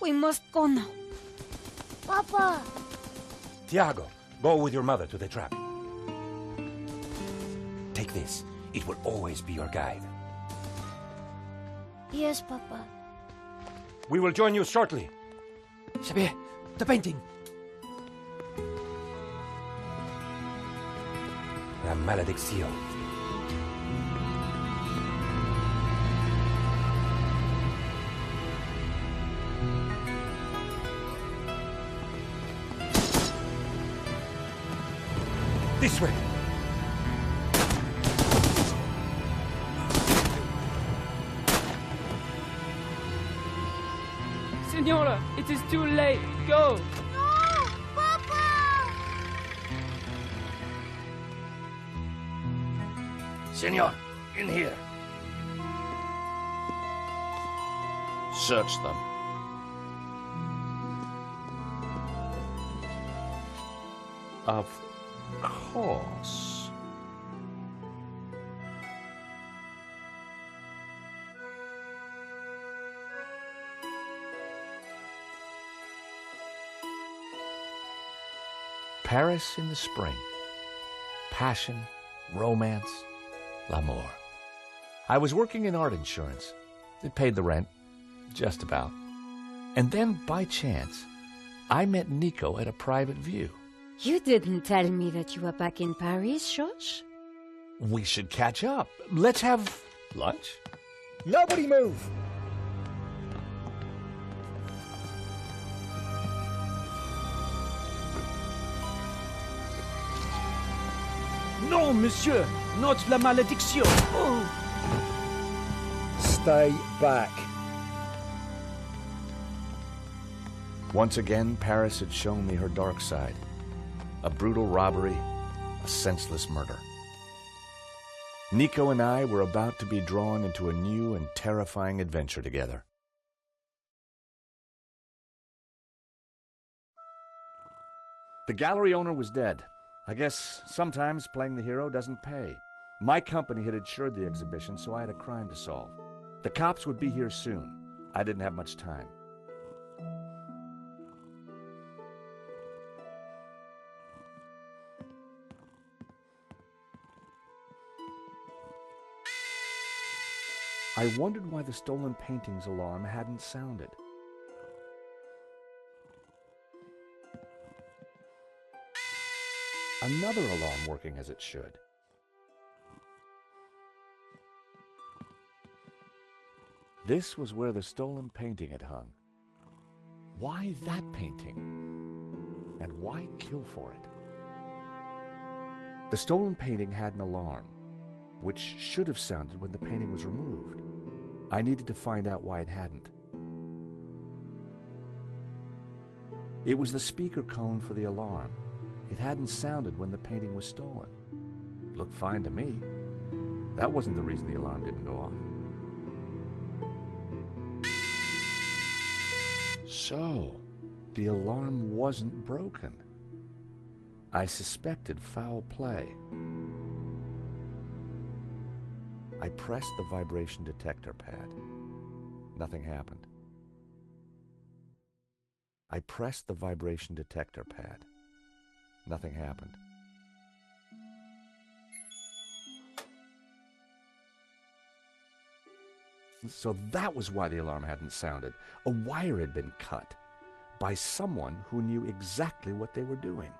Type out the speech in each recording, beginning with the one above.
We must go now. Papa! Tiago, go with your mother to the trap. Take this. It will always be your guide. Yes, Papa. We will join you shortly. Xavier, the painting. La maledicción. This way. Senora, it is too late. Go! No! Papa! Senor, in here. Search them. Of course. Paris in the spring. Passion, romance, l'amour. I was working in art insurance. It paid the rent, just about. And then, by chance, I met Nico at a private view. You didn't tell me that you were back in Paris, George? We should catch up. Let's have lunch. Nobody move! Non, monsieur! Not la malédiction! Oh. Stay back. Once again, Paris had shown me her dark side. A brutal robbery, a senseless murder. Nico and I were about to be drawn into a new and terrifying adventure together. The gallery owner was dead. I guess sometimes playing the hero doesn't pay. My company had insured the exhibition, so I had a crime to solve. The cops would be here soon. I didn't have much time. I wondered why the stolen painting's alarm hadn't sounded. Another alarm working as it should. This was where the stolen painting had hung. Why that painting? And why kill for it? The stolen painting had an alarm, which should have sounded when the painting was removed. I needed to find out why it hadn't. It was the speaker cone for the alarm. It hadn't sounded when the painting was stolen. It looked fine to me. That wasn't the reason the alarm didn't go off. So, the alarm wasn't broken. I suspected foul play. I pressed the vibration detector pad. Nothing happened. I pressed the vibration detector pad. Nothing happened. So that was why the alarm hadn't sounded. A wire had been cut by someone who knew exactly what they were doing.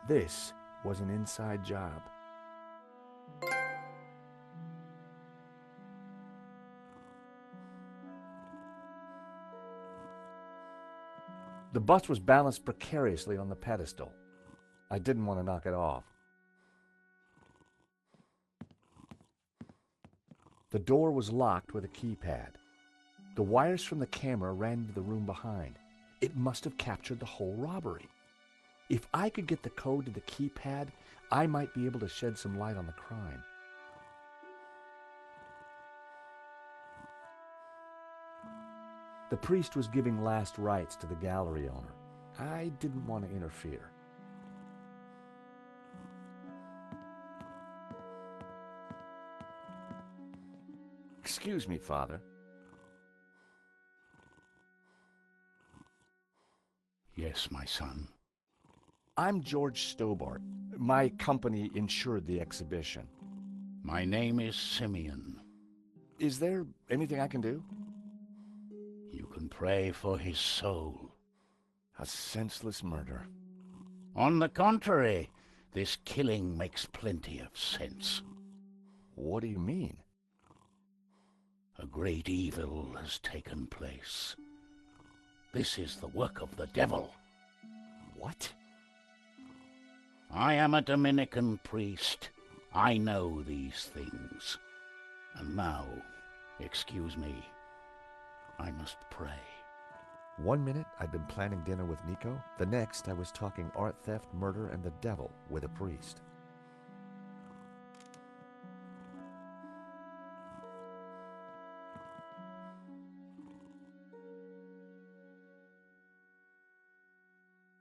This was an inside job. The bust was balanced precariously on the pedestal. I didn't want to knock it off. The door was locked with a keypad. The wires from the camera ran into the room behind. It must have captured the whole robbery. If I could get the code to the keypad, I might be able to shed some light on the crime. The priest was giving last rites to the gallery owner. I didn't want to interfere. Excuse me, Father. Yes, my son. I'm George Stobbart. My company insured the exhibition. My name is Simeon. Is there anything I can do? You can pray for his soul. A senseless murder. On the contrary, this killing makes plenty of sense. What do you mean? A great evil has taken place. This is the work of the devil. What? I am a Dominican priest. I know these things. And now, excuse me, I must pray. 1 minute I'd been planning dinner with Nico. The next I was talking art theft, murder, and the devil with a priest.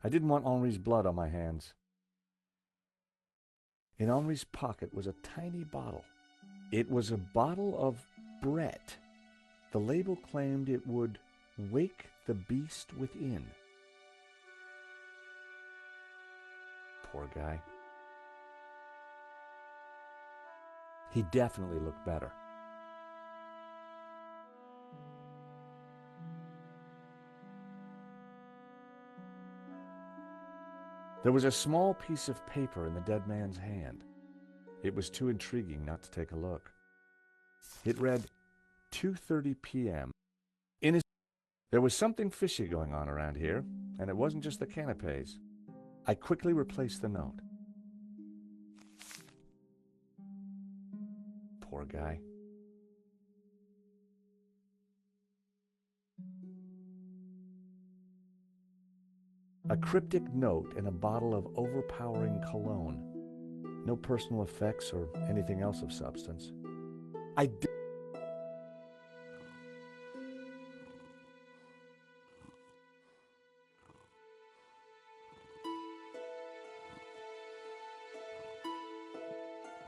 I didn't want Henri's blood on my hands. In Henri's pocket was a tiny bottle. It was a bottle of Brett. The label claimed it would wake the beast within. Poor guy. He definitely looked better. There was a small piece of paper in the dead man's hand. It was too intriguing not to take a look. It read 2:30 p.m. There was something fishy going on around here, and it wasn't just the canapes. I quickly replaced the note. Poor guy. A cryptic note in a bottle of overpowering cologne. No personal effects or anything else of substance.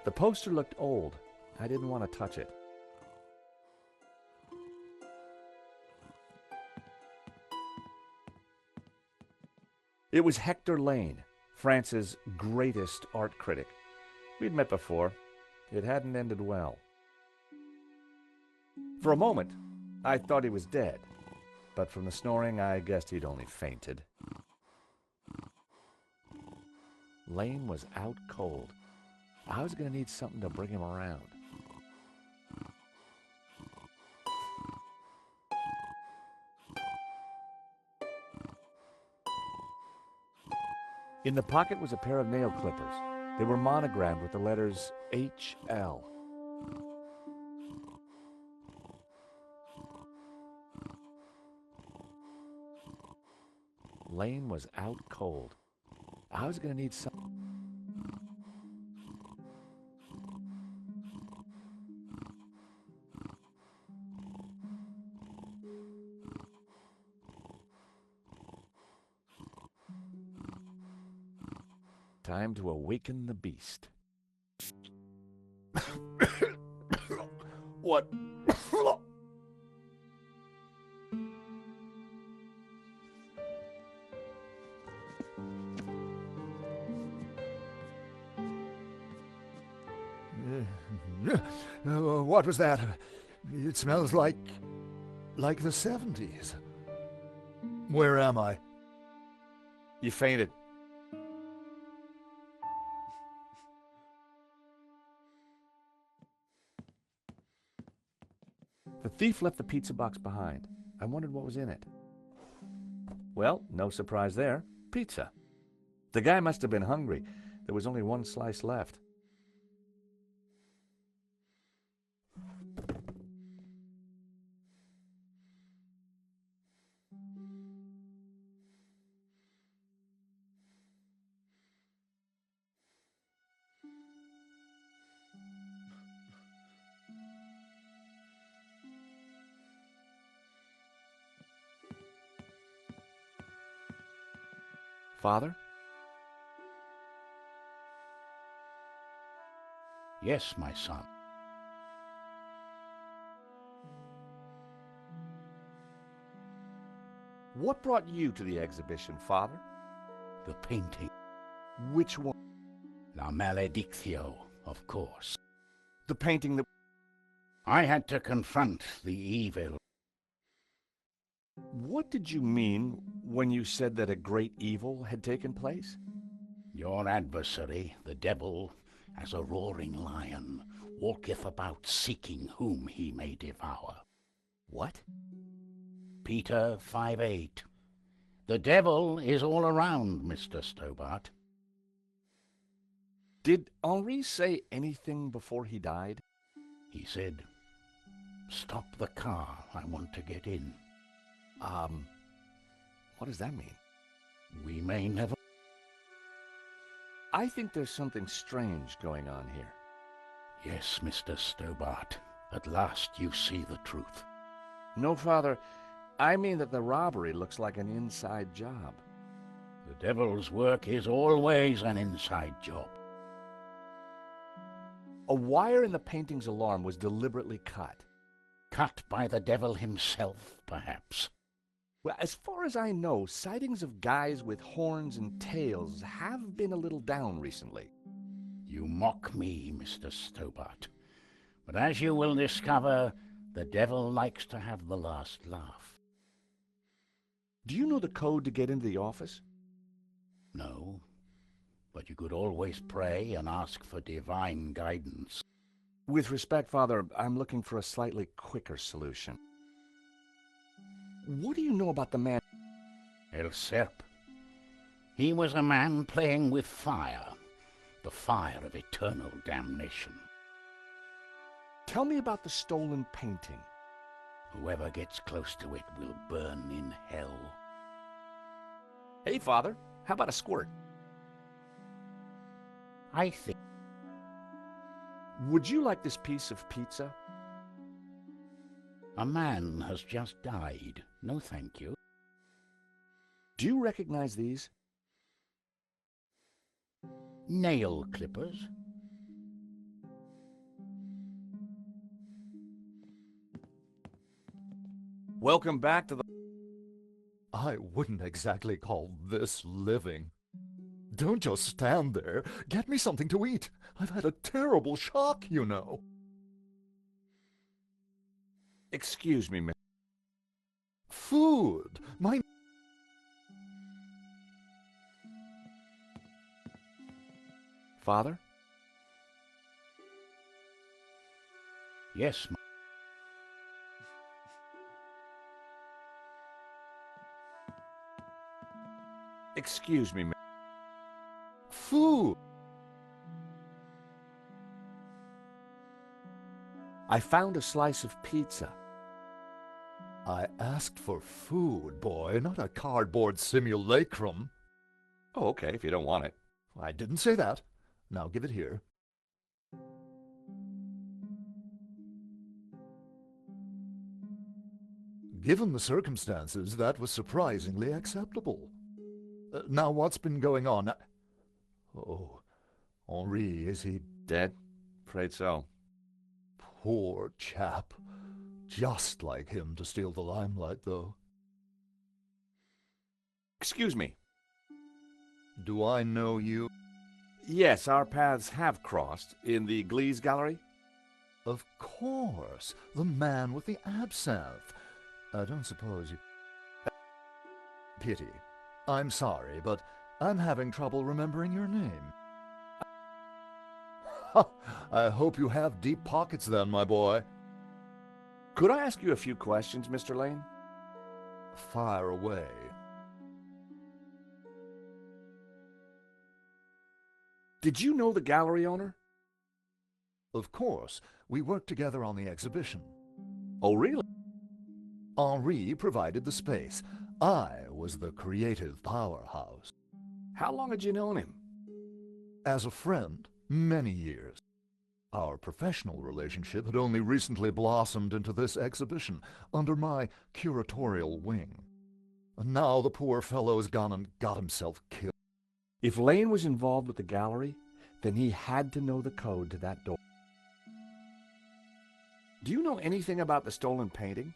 The poster looked old. I didn't want to touch it. It was Hector Lane, France's greatest art critic. We'd met before. It hadn't ended well. For a moment, I thought he was dead, but from the snoring, I guessed he'd only fainted. Lane was out cold. I was going to need something to bring him around. In the pocket was a pair of nail clippers. They were monogrammed with the letters HL. Lane was out cold. I was going to need some. Time to awaken the beast. What? What was that? It smells like the 70s. Where am I? You fainted. The thief left the pizza box behind. I wondered what was in it. Well, no surprise there. Pizza. The guy must have been hungry. There was only one slice left. Father? Yes, my son. What brought you to the exhibition, Father? The painting. Which one? La Maledictio, of course. The painting that... I had to confront the evil. What did you mean when you said that a great evil had taken place? Your adversary, the devil, as a roaring lion, walketh about seeking whom he may devour. What? Peter 5:8. The devil is all around, Mr. Stobbart. Did Henri say anything before he died? He said, "Stop the car, I want to get in." What does that mean? We may never... I think there's something strange going on here. Yes, Mr. Stobbart. At last you see the truth. No, Father. I mean that the robbery looks like an inside job. The devil's work is always an inside job. A wire in the painting's alarm was deliberately cut. Cut by the devil himself, perhaps. Well, as far as I know, sightings of guys with horns and tails have been a little down recently. You mock me, Mr. Stobbart. But as you will discover, the devil likes to have the last laugh. Do you know the code to get into the office? No, but you could always pray and ask for divine guidance. With respect, Father, I'm looking for a slightly quicker solution. What do you know about the man? El Serp. He was a man playing with fire, the fire of eternal damnation. Tell me about the stolen painting. Whoever gets close to it will burn in hell. Hey, Father, how about a squirt? I think... Would you like this piece of pizza? A man has just died. No, thank you. Do you recognize these? Nail clippers. Welcome back to the... I wouldn't exactly call this living. Don't just stand there. Get me something to eat. I've had a terrible shock, you know. Excuse me, Miss... Food. My... Father? Yes, Excuse me, Miss... Food. I found a slice of pizza. I asked for food, boy, not a cardboard simulacrum. Oh, okay, if you don't want it. I didn't say that. Now give it here. Given the circumstances, that was surprisingly acceptable. Now, what's been going on? Oh, Henri, is he Dead? Afraid so. poor chap? Just like him to steal the limelight, though. Excuse me. Do I know you? Yes, our paths have crossed in the Glees Gallery. Of course, the man with the absinthe. I don't suppose you... Pity. I'm sorry, but I'm having trouble remembering your name. I hope you have deep pockets then, my boy. Could I ask you a few questions, Mr. Lane? Fire away. Did you know the gallery owner? Of course, we worked together on the exhibition. Oh, really? Henri provided the space. I was the creative powerhouse. How long had you known him? As a friend, many years. Our professional relationship had only recently blossomed into this exhibition, under my curatorial wing. And now the poor fellow's gone and got himself killed. If Lane was involved with the gallery, then he had to know the code to that door. Do you know anything about the stolen painting?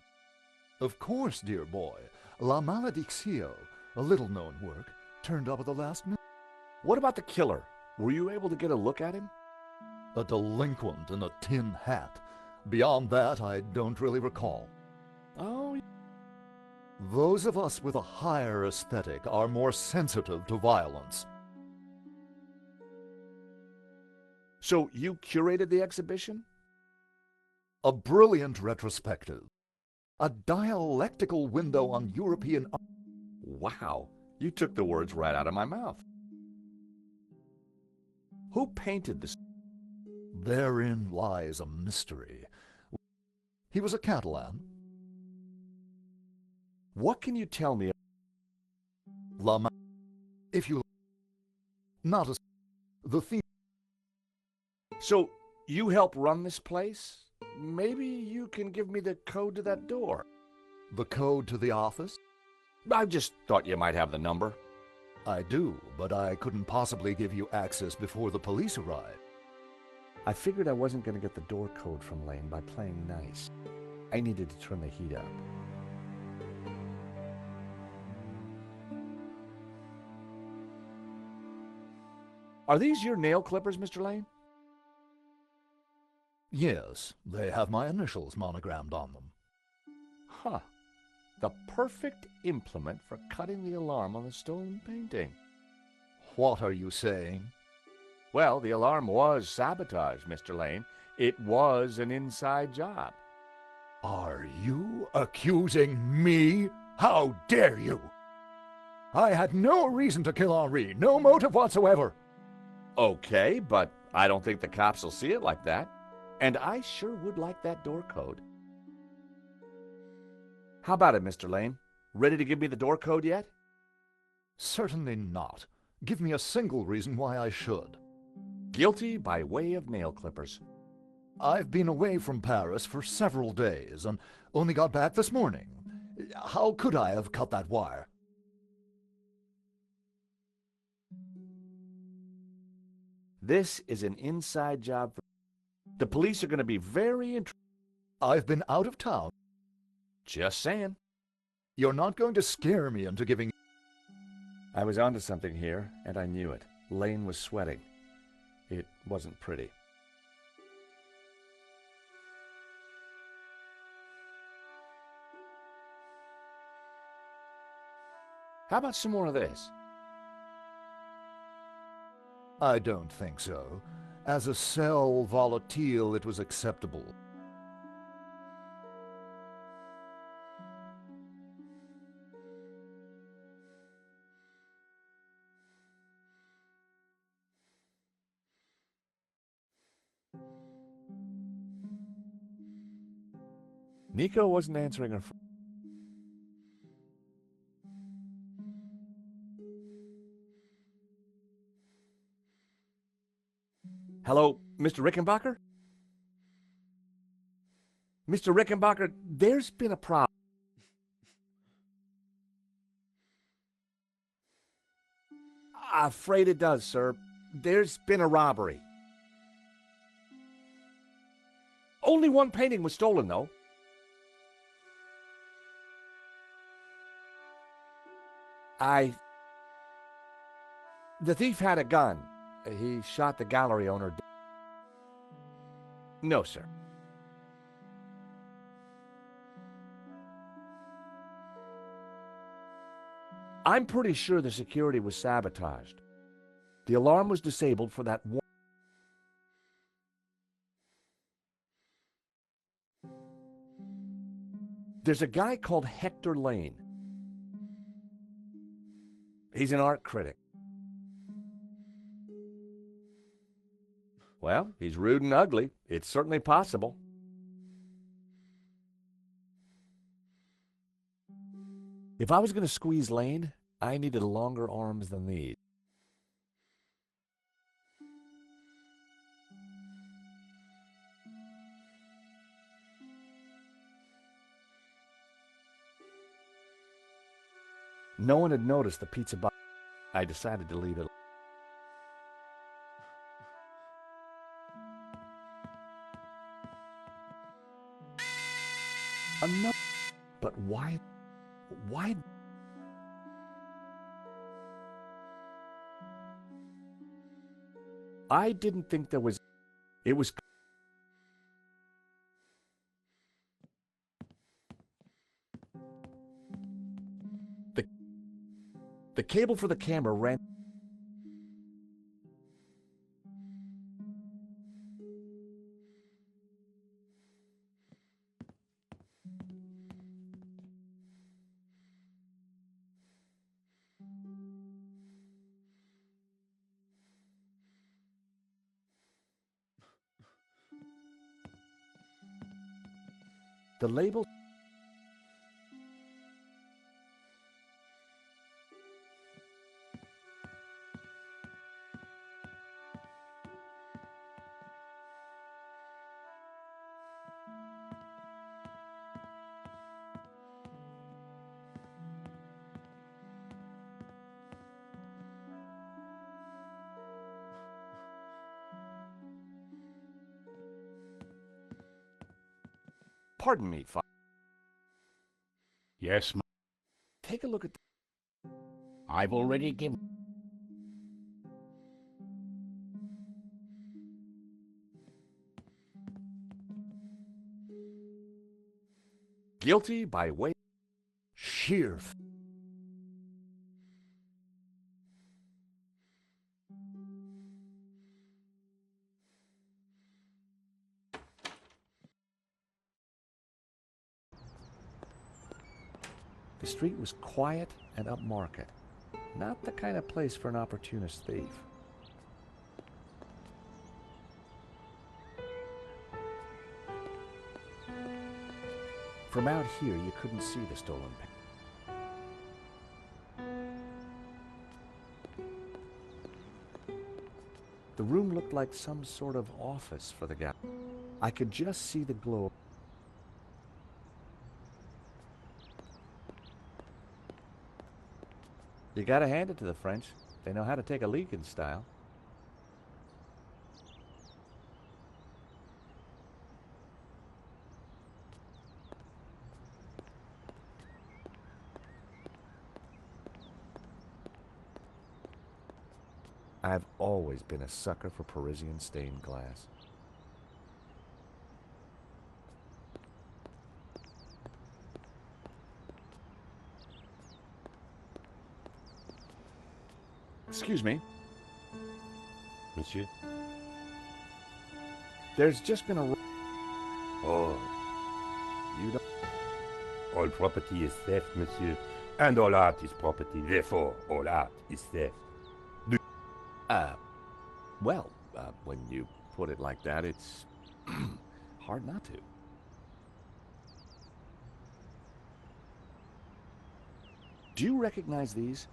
Of course, dear boy. La Malediccio, a little-known work, turned up at the last minute. What about the killer? Were you able to get a look at him? A delinquent in a tin hat. Beyond that, I don't really recall. Oh, Those of us with a higher aesthetic are more sensitive to violence. so you curated the exhibition? A brilliant retrospective. A dialectical window on European art. Wow, you took the words right out of my mouth. Who painted this? Therein lies a mystery. He was a Catalan. What can you tell me? If you... Not as... The theme... So, you help run this place? Maybe you can give me the code to that door. The code to the office? I just thought you might have the number. I do, but I couldn't possibly give you access before the police arrive. I figured I wasn't going to get the door code from Lane by playing nice. I needed to turn the heat up. Are these your nail clippers, Mr. Lane? Yes, they have my initials monogrammed on them. Huh. The perfect implement for cutting the alarm on the stolen painting. What are you saying? Well, the alarm was sabotaged, Mr. Lane. It was an inside job. Are you accusing me? How dare you? I had no reason to kill Henri, no motive whatsoever. Okay, but I don't think the cops will see it like that. And I sure would like that door code. How about it, Mr. Lane? Ready to give me the door code yet? Certainly not. Give me a single reason why I should. Guilty by way of nail clippers. I've been away from Paris for several days and only got back this morning. How could I have cut that wire? This is an inside job. The police are going to be very interested. I've been out of town. Just saying. You're not going to scare me into giving... I was onto something here, and I knew it. Lane was sweating. It wasn't pretty. How about some more of this? I don't think so. As a cell volatile, it was acceptable. Nico wasn't answering her phone. Hello, Mr. Rickenbacker? Mr. Rickenbacker, there's been a problem. Afraid it does, sir. There's been a robbery. Only one painting was stolen, though. The thief had a gun. He shot the gallery owner. No, sir. I'm pretty sure the security was sabotaged. The alarm was disabled for that one. There's a guy called Hector Lane. He's an art critic. Well, he's rude and ugly. It's certainly possible. If I was going to squeeze Lane, I needed longer arms than these. No one had noticed the pizza box. I decided to leave it. Enough. But why? Why? I didn't think there was... It was... The cable for the camera ran... The label... Pardon me, Yes, take a look at... I've already given... Guilty by way... Sheer The street was quiet and upmarket. Not the kind of place for an opportunist thief. From out here, you couldn't see the stolen The room looked like some sort of office for the guy. I could just see the glow. You gotta hand it to the French. They know how to take a leak in style. I've always been a sucker for Parisian stained glass. Excuse me. Monsieur? There's just been a... Oh, You don't... all property is theft, monsieur. And all art is property. Therefore, all art is theft. Well, when you put it like that, it's hard not to. Do you recognize these?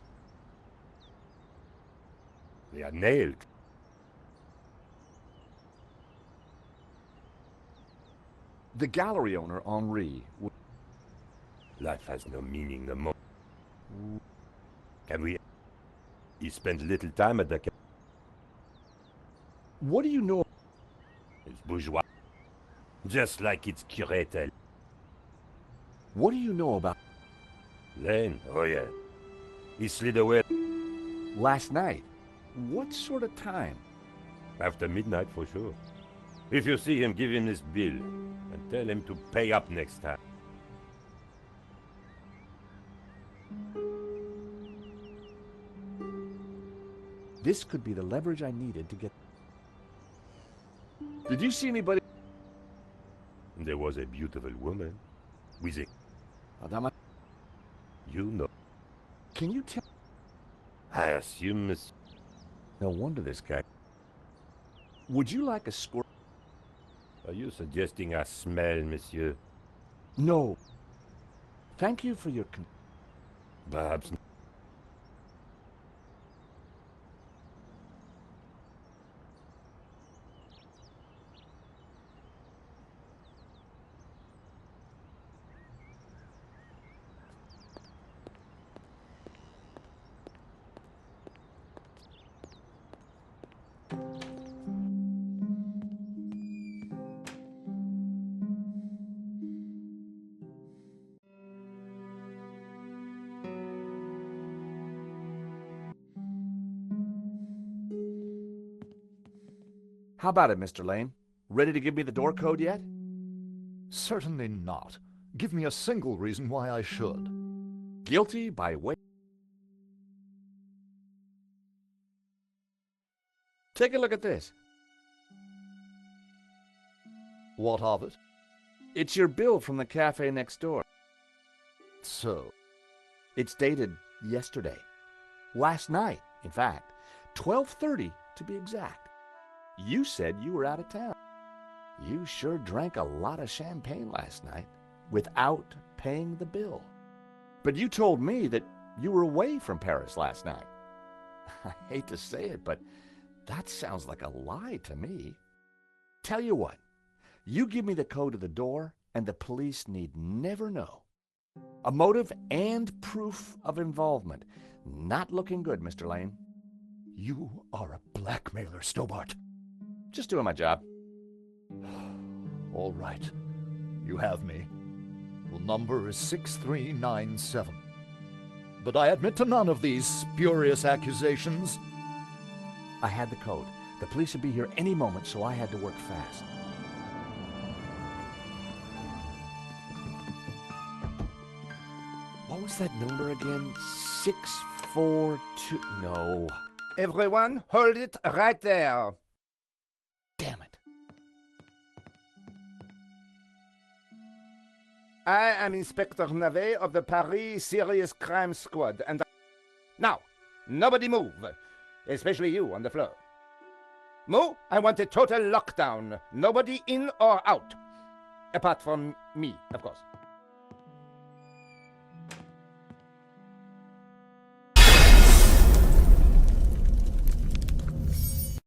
They are nailed. The gallery owner, Henri... Life has no meaning no more. Can we... He spent little time at the... What do you know? It's bourgeois. Just like its curator. What do you know about... Lane? Oh yeah. He slid away Last night? What sort of time? after midnight for sure. If you see him, give him this bill. And tell him to pay up next time. This could be the leverage I needed to get... Did you see anybody... There was a beautiful woman. With a... Madame, You know. can you tell... I assume, monsieur. No wonder this guy... Would you like a squirt? Are you suggesting I smell, monsieur? No. Thank you for your... Perhaps. How about it, Mr. Lane? Ready to give me the door code yet? Certainly not. Give me a single reason why I should. Guilty by way... Take a look at this. What of it? It's your bill from the cafe next door. So, It's dated yesterday. Last night, in fact. 12:30 to be exact. You said you were out of town. You sure drank a lot of champagne last night without paying the bill. But you told me that you were away from Paris last night. I hate to say it, but that sounds like a lie to me. Tell you what, you give me the code to the door and the police need never know. A motive and proof of involvement. Not looking good, Mr. Lane. you are a blackmailer, Stobbart. Just doing my job. All right. You have me. The number is 6397. But I admit to none of these spurious accusations. I had the code. The police would be here any moment, so I had to work fast. What was that number again? 642... No. Everyone, hold it right there. Damn it. I am Inspector Navet of the Paris Serious Crime Squad, and... Now, nobody move, especially you on the floor. Mo, I want a total lockdown. Nobody in or out. Apart from me, of course.